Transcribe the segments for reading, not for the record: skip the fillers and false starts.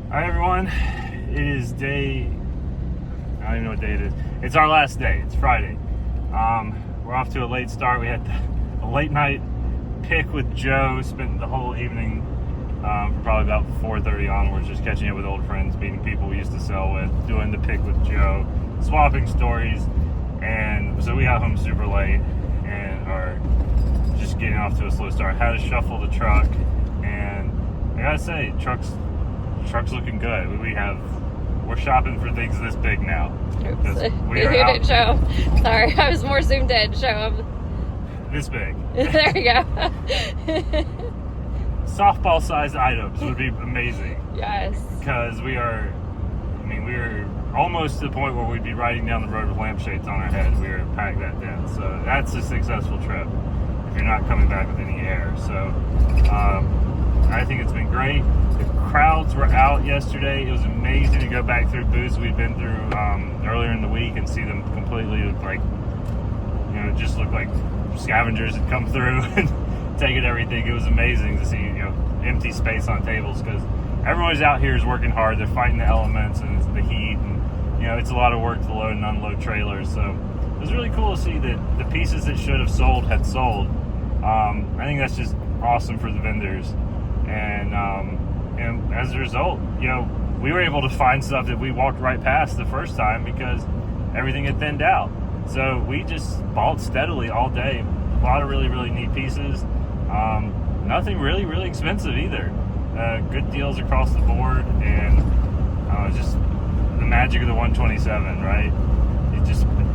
Hi everyone, it is day, I don't even know what day it is. It's our last day, it's Friday. We're off to a late start. We had a late night pick with Joe, spent the whole evening from probably about 4:30 onwards just catching up with old friends, meeting people we used to sell with, doing the pick with Joe, swapping stories, and so we got home super late and are just getting off to a slow start. Had to shuffle the truck, and I gotta say, truck's looking good. We're shopping for things this big now. Oops. We You are out didn't show 'em. Sorry, I was more zoomed in. Show them. this big. There you go. Softball-sized items would be amazing. Yes. Because we're almost to the point where we'd be riding down the road with lampshades on our head. We were packed that dense. So that's a successful trip if you're not coming back with any air. So I think it's been great. The crowds were out yesterday. It was amazing to go back through booths we'd been through earlier in the week and see them completely just look like scavengers had come through and taken everything. It was amazing to see empty space on tables because everyone's out here is working hard. They're fighting the elements and the heat, and it's a lot of work to load and unload trailers. So it was really cool to see that the pieces that should have sold had sold. I think that's just awesome for the vendors. And as a result, we were able to find stuff that we walked right past the first time because everything had thinned out. So we just bought steadily all day. A lot of really, really neat pieces. Nothing really, really expensive either. Good deals across the board, and just the magic of the 127, right?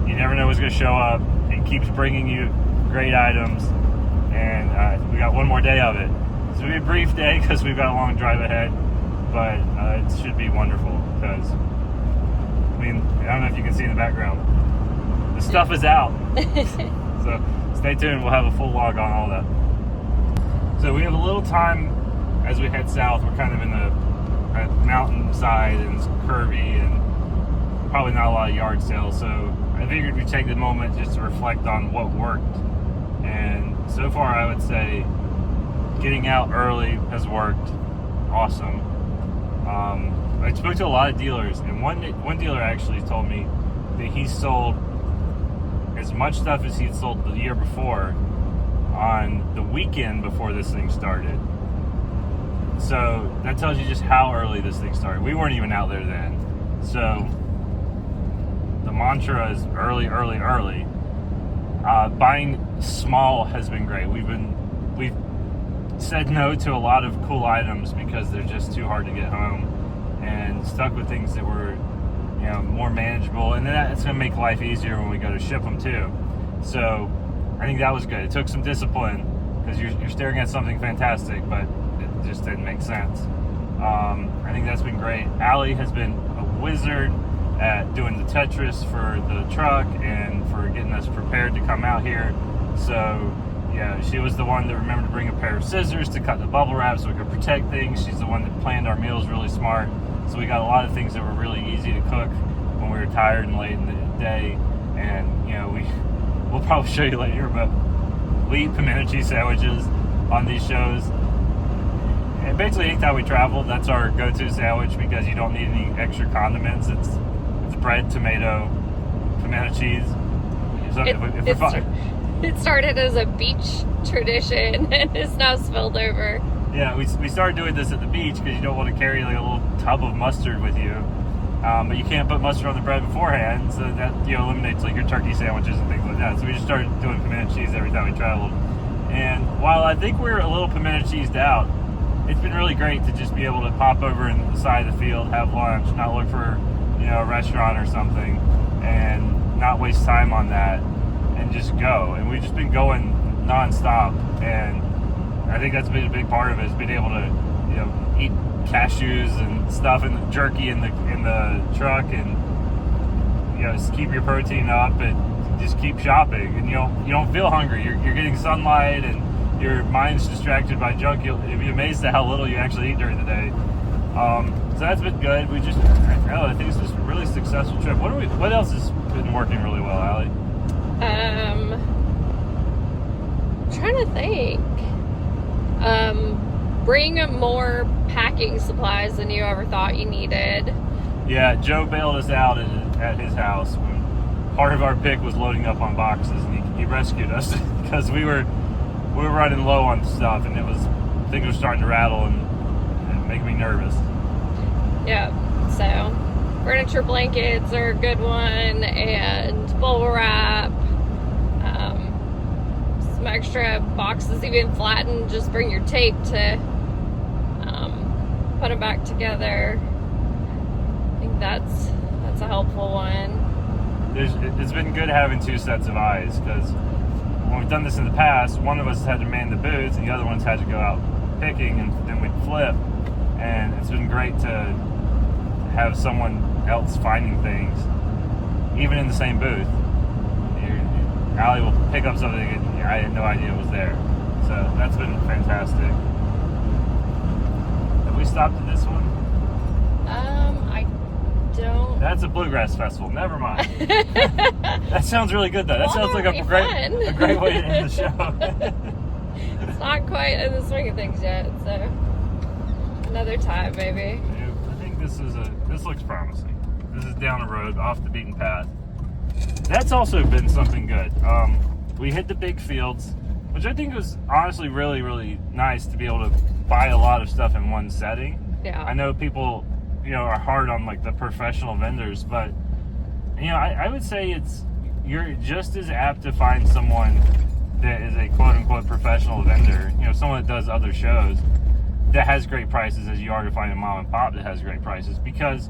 You never know what's going to show up. It keeps bringing you great items, and we got one more day of it. So it'll be a brief day because we've got a long drive ahead, but it should be wonderful because, I don't know if you can see in the background. The stuff is out. So stay tuned. We'll have a full log on all that. So we have a little time as we head south. We're kind of in the mountainside and it's curvy and probably not a lot of yard sales. So I figured we'd take the moment just to reflect on what worked. And so far I would say getting out early has worked. Awesome. I spoke to a lot of dealers, and one dealer actually told me that he sold as much stuff as he'd sold the year before on the weekend before this thing started. So that tells you just how early this thing started. We weren't even out there then. So the mantra is early, early, early. Buying small has been great. We've said no to a lot of cool items because they're just too hard to get home, and stuck with things that were more manageable, and that's going to make life easier when we go to ship them too. So I think that was good. It took some discipline because you're staring at something fantastic, but it just didn't make sense. I think that's been great. Allie has been a wizard at doing the Tetris for the truck and for getting us prepared to come out here. So she was the one that remembered to bring a pair of scissors to cut the bubble wrap so we could protect things. She's the one that planned our meals really smart. So we got a lot of things that were really easy to cook when we were tired and late in the day. And, we'll probably show you later, but we eat pimento cheese sandwiches on these shows. And basically, anytime we travel, that's our go-to sandwich because you don't need any extra condiments. It's bread, tomato, pimento cheese. So It started as a beach tradition and is now spilled over. Yeah, we started doing this at the beach because you don't want to carry like a little tub of mustard with you. But you can't put mustard on the bread beforehand, so that eliminates like your turkey sandwiches and things like that. So we just started doing pimento cheese every time we traveled. And while I think we're a little pimento cheesed out, it's been really great to just be able to pop over in the side of the field, have lunch, not look for a restaurant or something, and not waste time on that, and just go. And we've just been going nonstop, and I think that's been a big part of it, is being able to eat cashews and stuff and the jerky in the truck, and just keep your protein up and just keep shopping. And you don't feel hungry. You're getting sunlight and your mind's distracted by junk. You'll be amazed at how little you actually eat during the day. So that's been good. I think it's just a really successful trip. What else has been working really well, Allie? I'm trying to think. bring more packing supplies than you ever thought you needed. Yeah, Joe bailed us out at his house when part of our pick was loading up on boxes, and he rescued us because we were running low on stuff, and things were starting to rattle and make me nervous. Yeah, so furniture blankets are a good one, and bubble wrap, some extra boxes, even flattened. Just bring your tape to put them back together. I think that's a helpful one. It's been good having two sets of eyes, because when we've done this in the past, one of us had to man the booths and the other one's had to go out picking, and then we'd flip, and it's been great to have someone else finding things even in the same booth. Allie will pick up something and I had no idea it was there, so that's been fantastic. Have we stopped at this one? I don't. That's a bluegrass festival. Never mind. That sounds really good though. That sounds like a great way to end the show. It's not quite in the swing of things yet, so another time maybe. I think this looks promising. This is down the road, off the beaten path. That's also been something good. We hit the big fields, which I think was honestly really, really nice to be able to buy a lot of stuff in one setting. Yeah. I know people, are hard on like the professional vendors, but I would say you're just as apt to find someone that is a quote unquote professional vendor, someone that does other shows that has great prices as you are to find a mom and pop that has great prices, because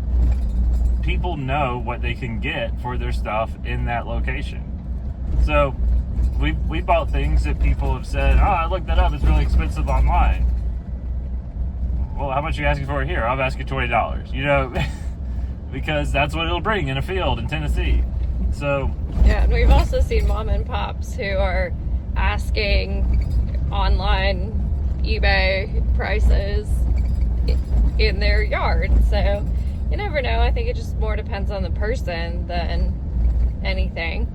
people know what they can get for their stuff in that location. So we bought things that people have said, I looked that up, it's really expensive online. Well, how much are you asking for it here? I'll ask you $20, because that's what it'll bring in a field in Tennessee. So yeah, and we've also seen mom and pops who are asking online eBay prices in their yard. So you never know. I think it just more depends on the person than anything.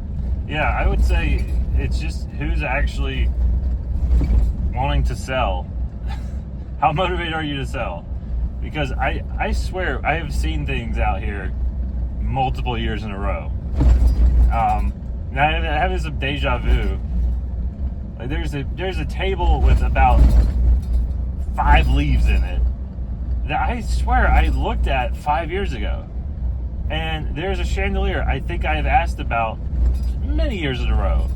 Yeah, I would say it's just who's actually wanting to sell. How motivated are you to sell? Because I swear I have seen things out here multiple years in a row. Now I'm having some deja vu. Like there's a table with about 5 leaves in it that I swear I looked at 5 years ago. And there's a chandelier I think I have asked about many years in a row.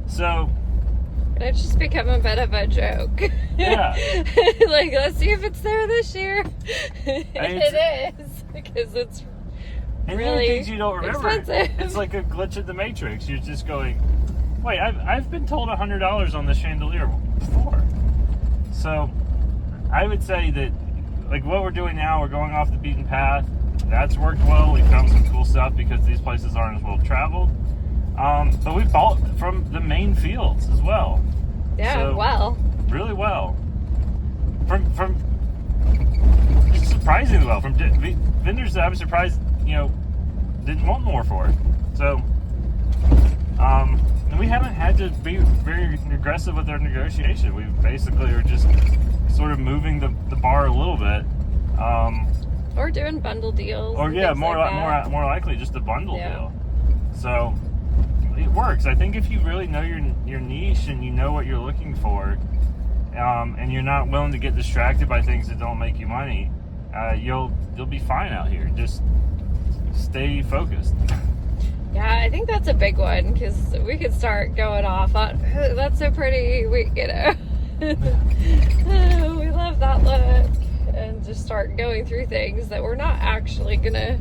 So it's just become a bit of a joke. Yeah. Like, let's see if it's there this year. It is, because it's and really things you don't remember. Expensive. It's like a glitch in the Matrix. You're just going, wait, I've been told $100 on the chandelier before. So I would say that, like, what we're doing now, we're going off the beaten path. That's worked well. We found some cool stuff because these places aren't as well traveled. But we bought from the main fields as well. Yeah, So, well. really well. From just surprisingly well. From vendors that I was surprised, didn't want more for it. So, and we haven't had to be very aggressive with our negotiation. We basically are just sort of moving the bar a little bit. Or doing bundle deals. Or and yeah, things more like that. more likely just a bundle Yeah. deal. So it works. I think if you really know your niche and you know what you're looking for, and you're not willing to get distracted by things that don't make you money, you'll be fine out here. Just stay focused. Yeah, I think that's a big one, because we could start going off on, "Oh, that's so pretty, we love that look," and just start going through things that we're not actually gonna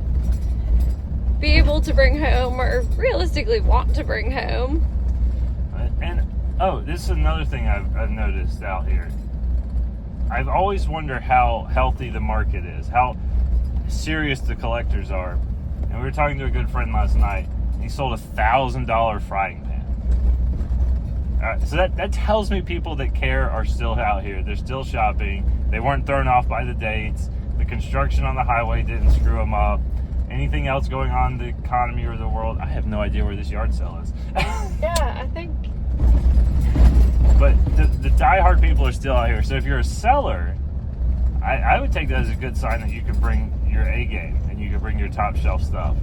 be able to bring home or realistically want to bring home. And this is another thing I've noticed out here. I've always wondered how healthy the market is, how serious the collectors are. And we were talking to a good friend last night, and he sold $1,000 frying pan. So that tells me people that care are still out here. They're still shopping. They weren't thrown off by the dates. The construction on the highway didn't screw them up. Anything else going on in the economy or the world, I have no idea where this yard sale is. Yeah, I think. But the diehard people are still out here. So if you're a seller I would take that as a good sign that you could bring your A game and you could bring your top shelf stuff,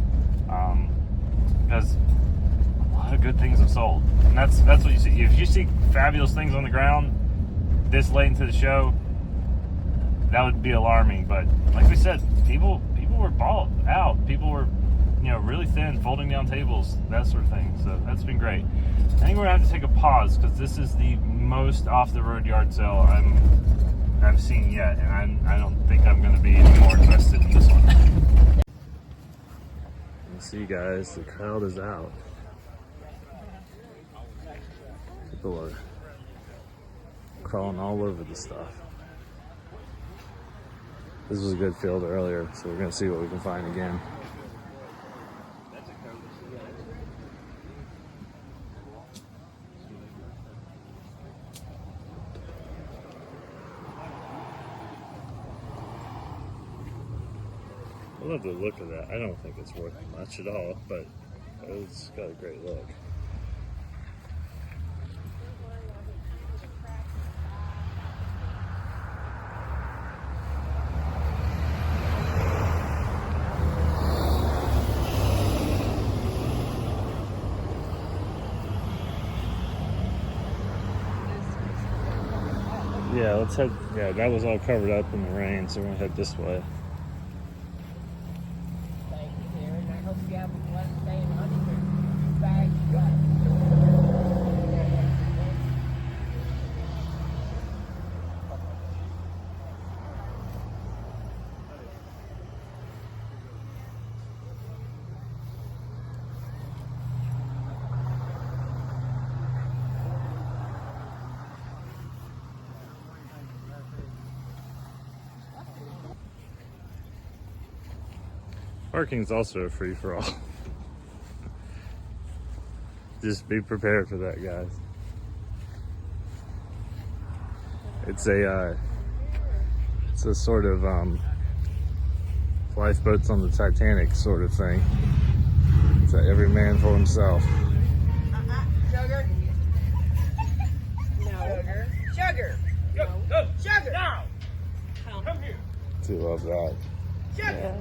because a lot of good things have sold, and that's what you see. If you see fabulous things on the ground this late into the show, that would be alarming. But like we said, people were bought out. People were, really thin, folding down tables, that sort of thing. So that's been great. I think we're gonna have to take a pause because this is the most off the road yard sale I've seen yet, and I don't think I'm going to be any more invested in this one. You see, guys, the crowd is out. People are crawling all over the stuff. This was a good field earlier, so we're going to see what we can find again. I love the look of that. I don't think it's worth much at all, but it's got a great look. Yeah, let's head. Yeah, that was all covered up in the rain, so we're gonna head this way. Thank you, dear, and I hope you have a blessed day and honeymoon. Bye. Parking's also a free-for-all. Just be prepared for that, guys. It's a sort of lifeboats on the Titanic sort of thing. It's every man for himself. Sugar? No. Sugar? No. Sugar? No. Come here. Do love that. Sugar? Yeah.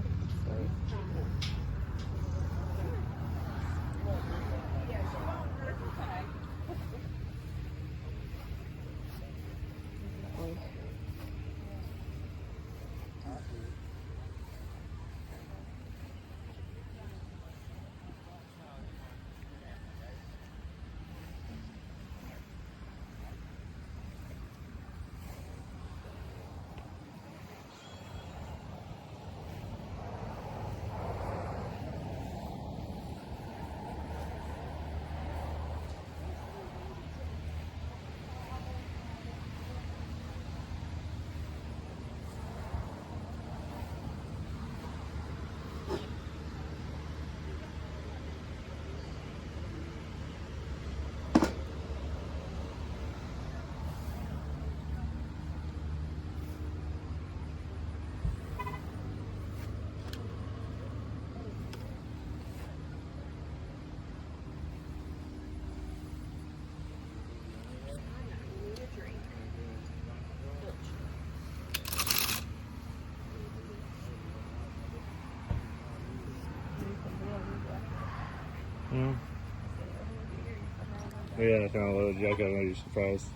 Yeah, I kind of loaded you. I got you're surprised.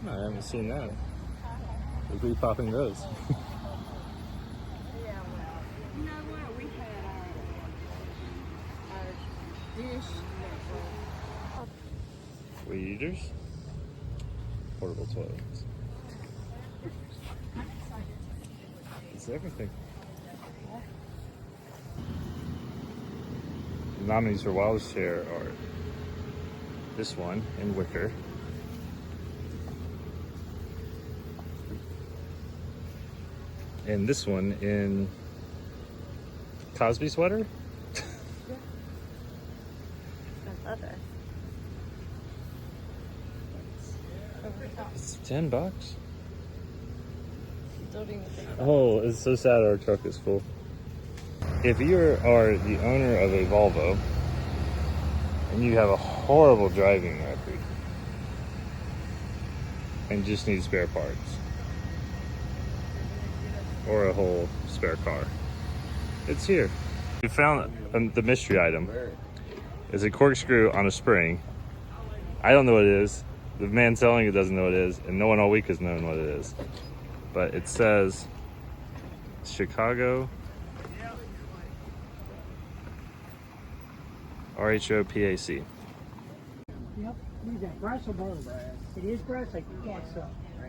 No, I haven't seen that. We'll be popping those. Yeah, well, you know what? We had our dish network. Weed eaters. Portable toilets. It's everything. The nominees for Wildest Chair are this one in wicker, and this one in Cosby sweater. Leather. It's $10. Don't even think about Oh, it's so sad our truck is full. if you are the owner of a Volvo and you have a horrible driving record and just need spare parts or a whole spare car, it's here. We found the mystery item. It's a corkscrew on a spring. I don't know what it is. The man selling it doesn't know what it is, and no one all week has known what it is. But it says Chicago RHOPAC. Yep. What is that? Brass or bone? Brass. It is brass. I guess so.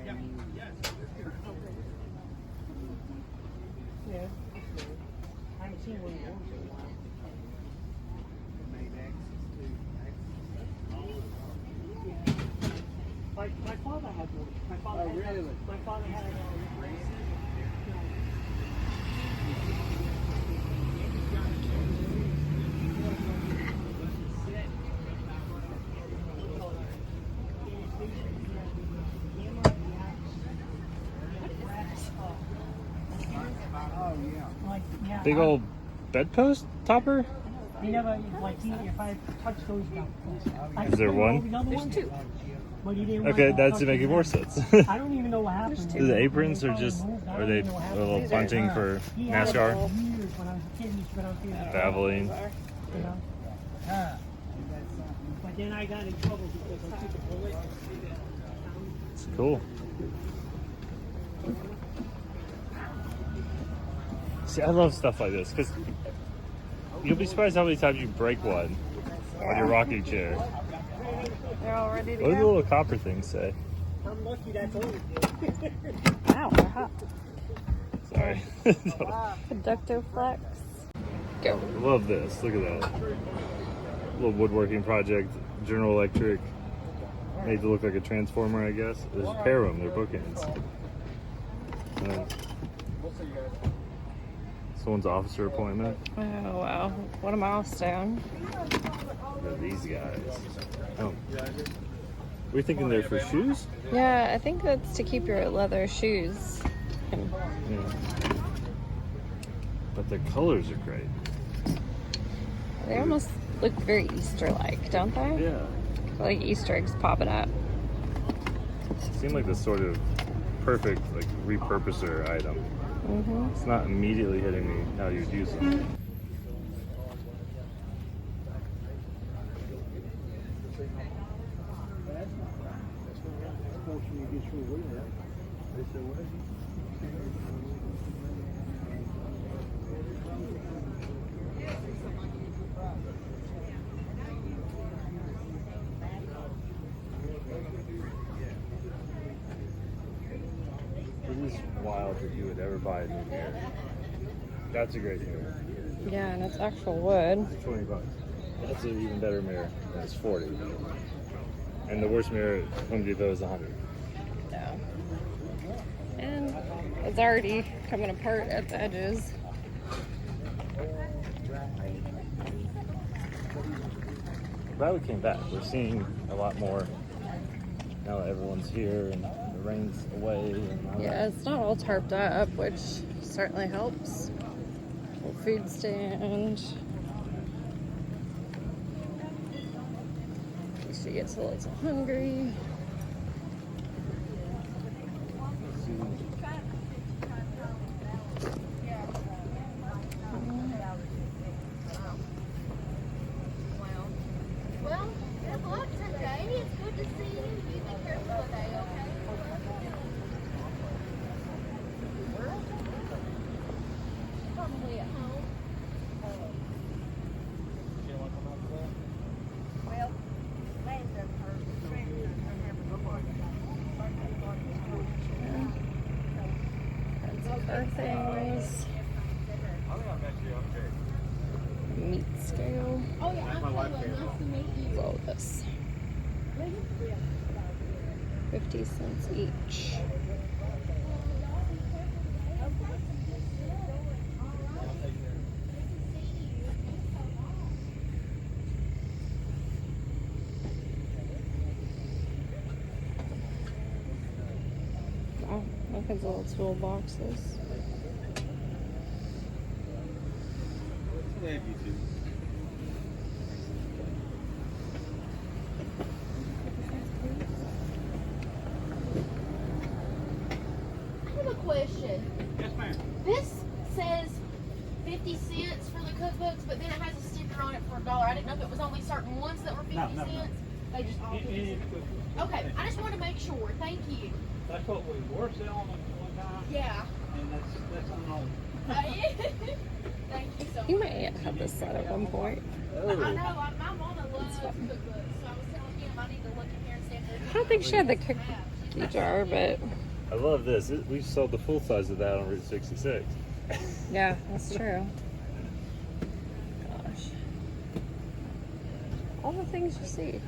Yeah. Yeah. I haven't seen one of those in a while. My father had one. My father had Big old bedpost topper? You never, like, if I touch those down. Is there one? There's two. But he didn't Okay, want to that's touch making his more hand. sense. I don't even know what happened. The aprons are just, are they a little bunting for NASCAR? Years when I was a kid, he used to go out there. Valvoline. You know? But then I got in trouble because I took a bullet. It's cool. See, I love stuff like this because you'll be surprised how many times you break one on your rocking chair. They're all ready to What do the go. little copper things say? I'm lucky that's over. Wow, they're hot. Sorry. Conducto flex. Go. I love this. Look at that. Little woodworking project. General Electric. Made to look like a transformer, I guess. There's a pair of them. They're bookends. Someone's officer appointment. Oh, wow. What a milestone. Look at these guys. Oh. We're thinking they're for shoes? Yeah, I think that's to keep your leather shoes. Yeah. But the colors are great. They almost look very Easter-like, don't they? Yeah. Like Easter eggs popping up. Seem like the sort of perfect like repurposer item. Mm-hmm. It's not immediately hitting me how you'd use them. It is wild that you would ever buy a new mirror. That's a great mirror. Yeah, and it's actual wood. It's 20 bucks. That's an even better mirror. And it's 40. And the worst mirror at Home Depot is 100. Yeah. And it's already coming apart at the edges. Glad we came back. We're seeing a lot more now that everyone's here and the rain's away. And all Yeah, it's not all tarped up, which certainly helps. Little food stand. She gets a little hungry. Well, good luck today. It's good to see you. You be careful today, okay? Probably at home. Well, Landon, her friend, have a That's her things. Meat scale. Oh, yeah, I'm nice to meet you. Roll this. 50 cents each. Oh, look at the little toolboxes. have YouTube. I have a question. Yes, ma'am. This says 50 cents for the cookbooks, but then it has a sticker on it for $1. I didn't know if it was only certain ones that were 50 No. cents. They just all 50 Any cents. cookbook. Okay, I just wanted to make sure. Thank you. That's what we were selling at one time, Yeah. and that's unknown. Thank you so You much. may have this set at one point. I know, my mama loves cookbooks, so I was telling him I need to look in here and see if there's I don't think she had the cookie jar, but I love this. We sold the full size of that on Route 66. yeah, that's true. Gosh. All the things you see.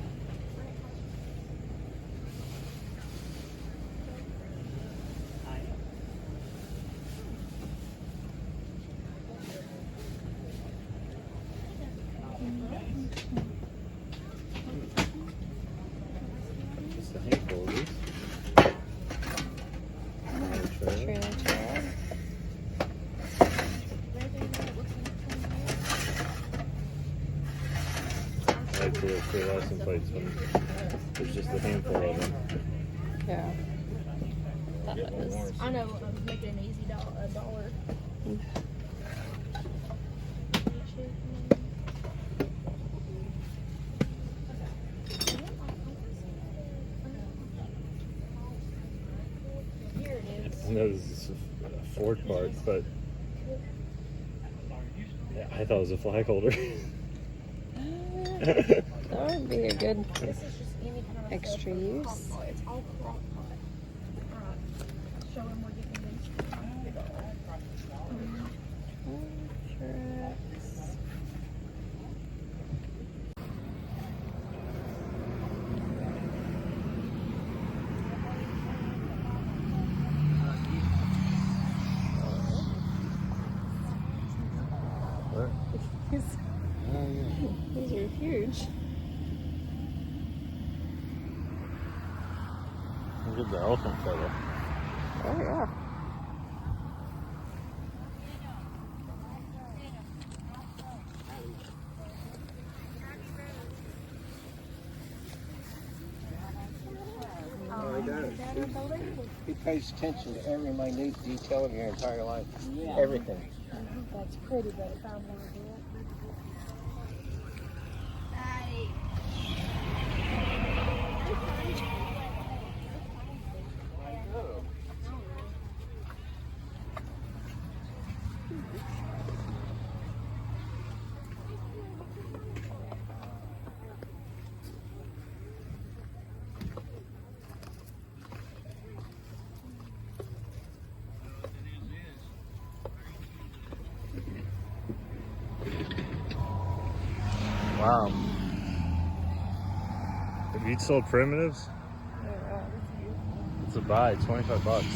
Just a handful of these. Trailer trail. I like the free license plates when there's just a handful of them. Yeah. That was. I know, I'm making an easy $1. Here it is. I know this is a Ford part, but I thought it was a flag holder. That would be a good. This is just any kind of Extra stuff for use. crock pot. It's all crock pot. Alright. Show him we're getting these. Tracks. These are huge. Look at the elephant photo. Oh yeah. Oh, he does. He pays attention to every minute detail of your entire life. Yeah. Everything. That's pretty, but if I want to do it. Wow. Have you sold primitives? It's a buy, $25.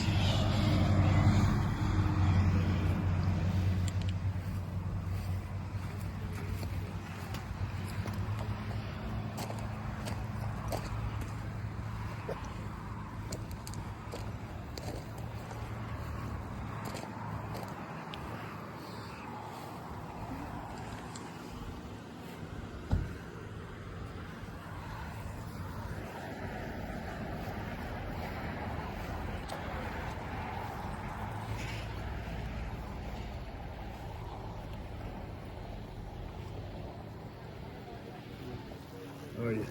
Oh yeah.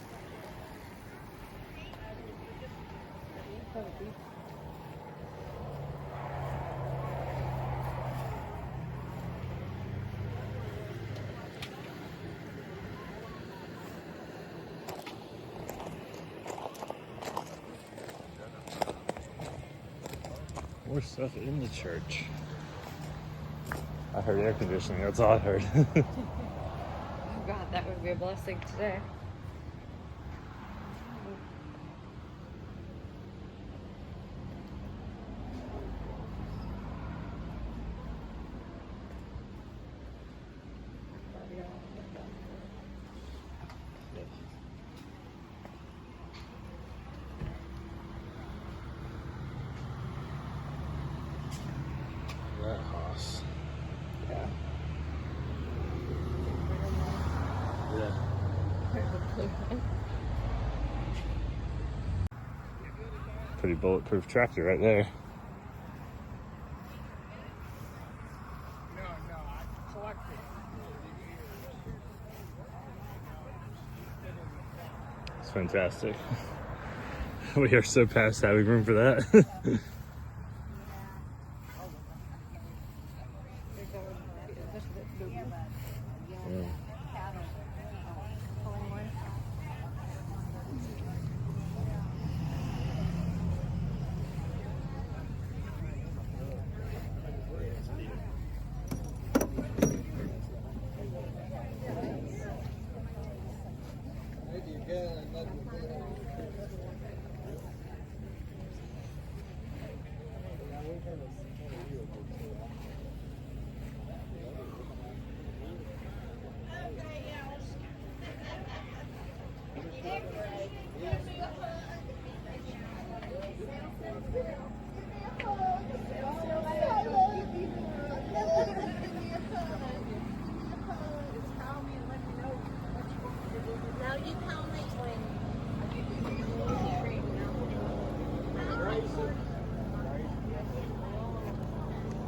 More stuff in the church. I heard air conditioning, that's all I heard. Oh God, that would be a blessing today. That house. Yeah. Pretty bulletproof tractor right there. No, I collected. It's fantastic. We are so past having room for that. Yeah.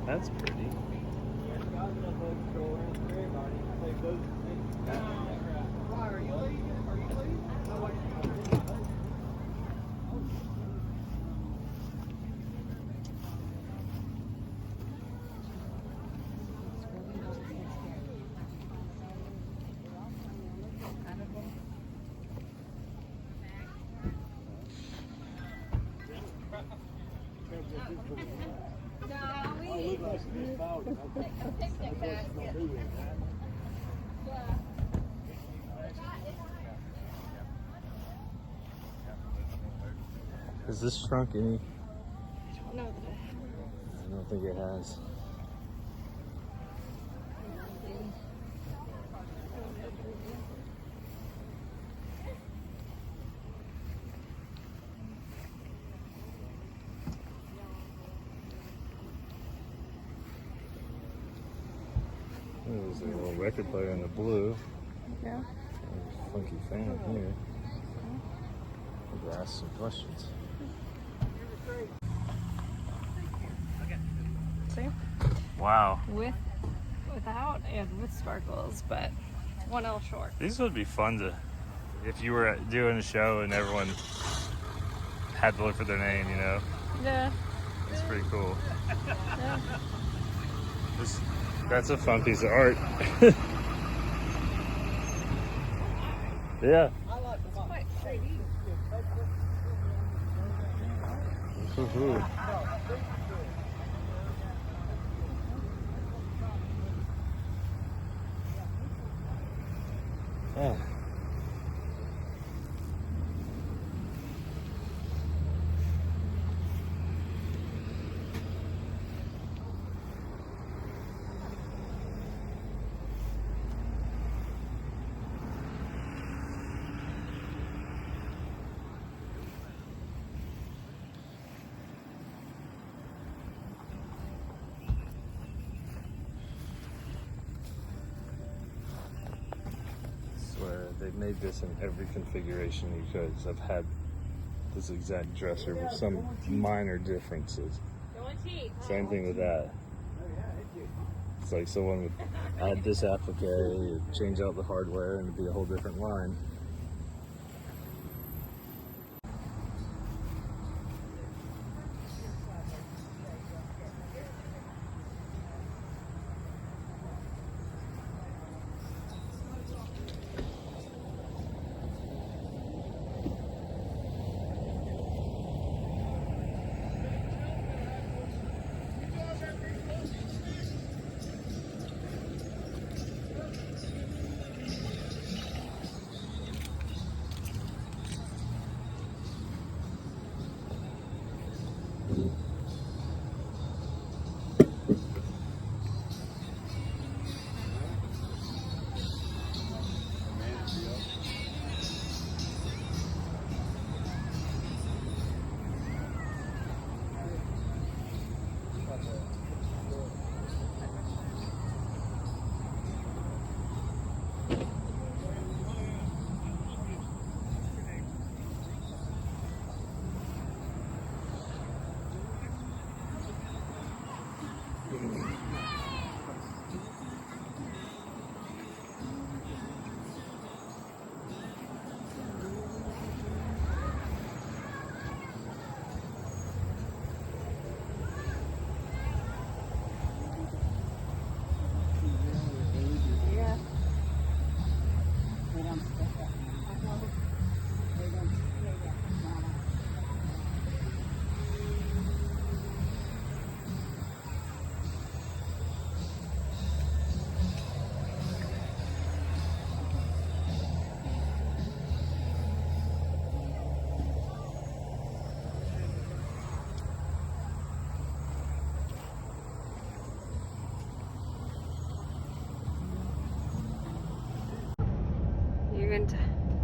That's pretty. Has this shrunk any? No. I don't think it has. There's a little record player in the blue. Yeah. There's a funky fan here. Maybe ask some questions. See? Wow. Without and with sparkles, but 1L short. These would be fun to, if you were doing a show and everyone had to look for their name, you know? Yeah. It's pretty cool. Yeah. That's a fun piece of art. Yeah. It's quite pretty. Woo-hoo. Yeah. Swear they've made this in every configuration you could. I've had this exact dresser with some minor differences. Same thing with that. It's like someone would add this applique, change out the hardware, and it'd be a whole different line.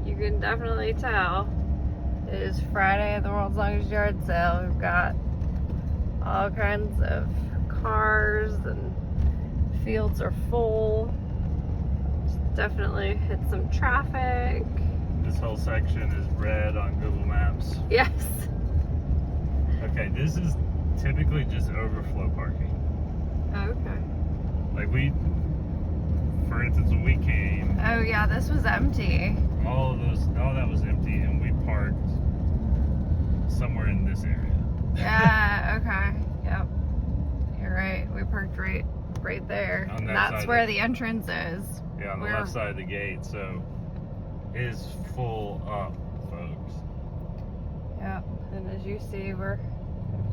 You can definitely tell it is Friday at the world's longest yard sale. We've got all kinds of cars and fields are full. Definitely hit some traffic. This whole section is red on Google Maps. Yes. Okay, this is typically just overflow parking. Okay. Like for instance, when we came, Oh yeah, this was empty. all that was empty, and we parked somewhere in this area. Yeah, okay. Yep. You're right. We parked right there. On And that that's side where of- the entrance is. Yeah, on the We're- left side of the gate, so it is full up, folks. Yep. And as you see, we've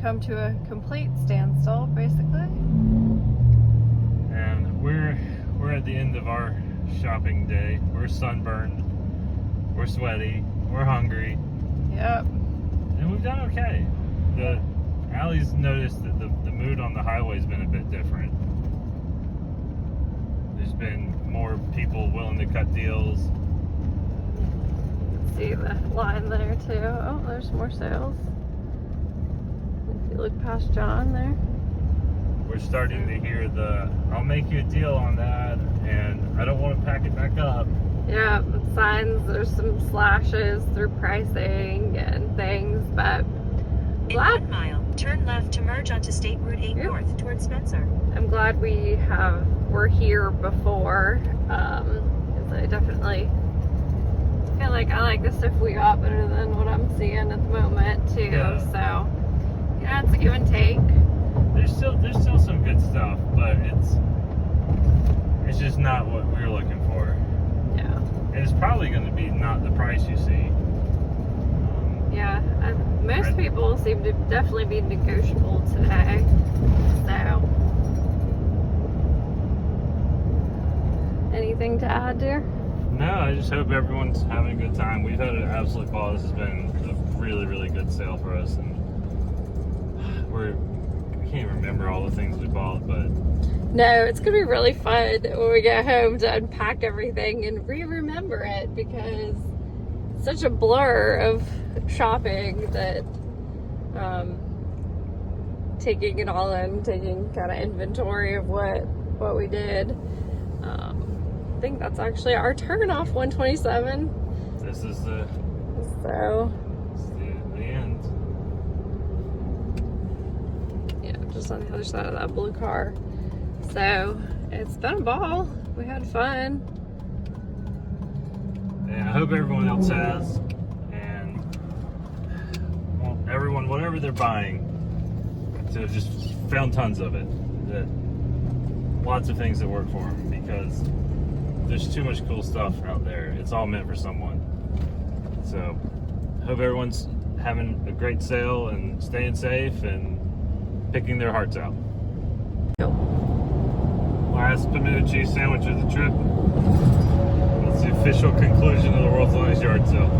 come to a complete standstill, basically. And we're at the end of our shopping day. We're sunburned, we're sweaty, we're hungry, Yep. and we've done okay. Allie's noticed that the mood on the highway's been a bit different. There's been more people willing to cut deals. See the line there too. Oh, there's more sales. If you look past John there. We're starting to hear I'll make you a deal on that, and I don't want to pack it back up. Yeah, signs, there's some slashes through pricing and things, but In glad 1 mile, turn left to merge onto State Route 8 Yep. North toward Spencer. I'm glad we're here before. 'Cause I definitely feel like I like the stuff we got better than what I'm seeing at the moment too. Yeah. So it's a give and take. There's still some good stuff, but it's just not what we're looking for. Yeah. And it's probably going to be not the price you see. Yeah. Most people seem to definitely be negotiable today. So anything to add, dear? No, I just hope everyone's having a good time. We've had an absolute ball. This has been a really, really good sale for us, and I can't remember all the things we bought, but No, it's gonna be really fun when we get home to unpack everything and re-remember it, because it's such a blur of shopping that taking it all in, taking kind of inventory of what we did. I think that's actually our turn off 127. this is So the end. yeah, just on the other side of that blue car. So it's been a ball. We had fun. And I hope everyone else has. And everyone, whatever they're buying, to just found tons of it. Lots of things that work for them, because there's too much cool stuff out there. It's all meant for someone. So hope everyone's having a great sale and staying safe and picking their hearts out. Last pimento cheese sandwich of the trip. That's the official conclusion of the world's longest yard sale.